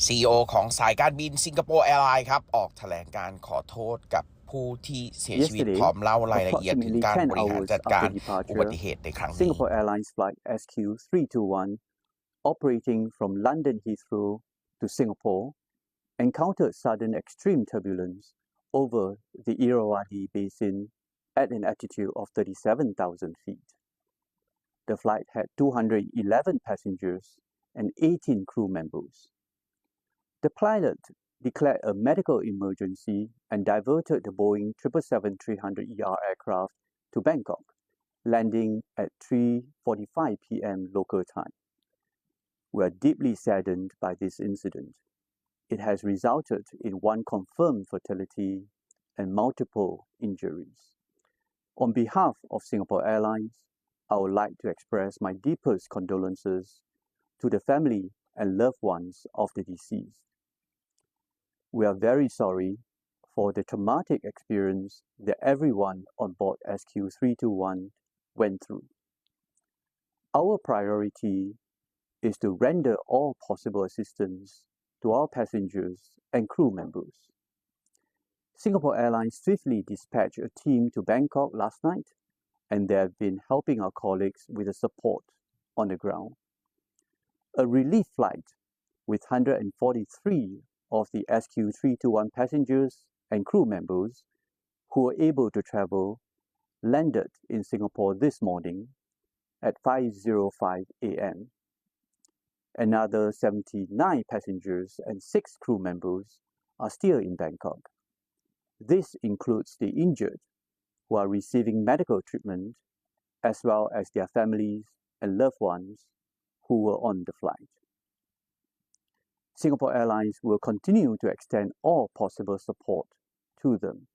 CEO ของสายการบินสิงคโปร์แอร์ไลน์ครับออกแถลงการขอโทษกับผู้ที่เสียชีวิตพร้อม Yesterday, เล่ารายละเอียดถึง approximately การ 10 บริหาร hours จัดการ after อุบั departure, ติเหตุในครั้งนี้ Singapore Airlines Flight SQ321, operating from London Heathrow to Singapore, encountered sudden extreme turbulence over the Irrawaddy Basin at an altitude of 37,000 feet. The flight had 211 passengers and 18 crew members. The pilot declared a medical emergency and diverted the Boeing 777-300ER aircraft to Bangkok, landing at 3:45 p.m. local time. We are deeply saddened by this incident. It has resulted in one confirmed fatality and multiple injuries. On behalf of Singapore Airlines, I would like to express my deepest condolences to the family and loved ones of the deceased. We are very sorry for the traumatic experience that everyone on board SQ321 went through. Our priority is to render all possible assistance to our passengers and crew members. Singapore Airlines swiftly dispatched a team to Bangkok last night, and they have been helping our colleagues with the support on the ground. A relief flight with 143 of the SQ321 passengers and crew members who were able to travel landed in Singapore this morning at 5:05 a.m. Another 79 passengers and 6 crew members are still in Bangkok. This includes the injured who are receiving medical treatment, as well as their families and loved ones who were on the flight. Singapore Airlines will continue to extend all possible support to them.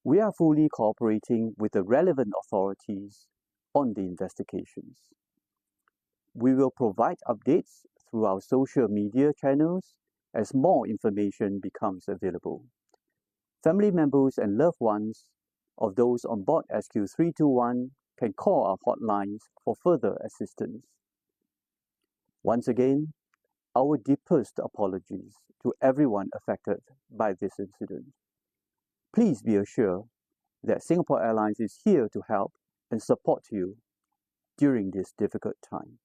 We are fully cooperating with the relevant authorities on the investigations. We will provide updates through our social media channels as more information becomes available. Family members and loved ones of those on board SQ321 can call our hotlines for further assistance. Once again, our deepest apologies to everyone affected by this incident. Please be assured that Singapore Airlines is here to help and support you during this difficult time.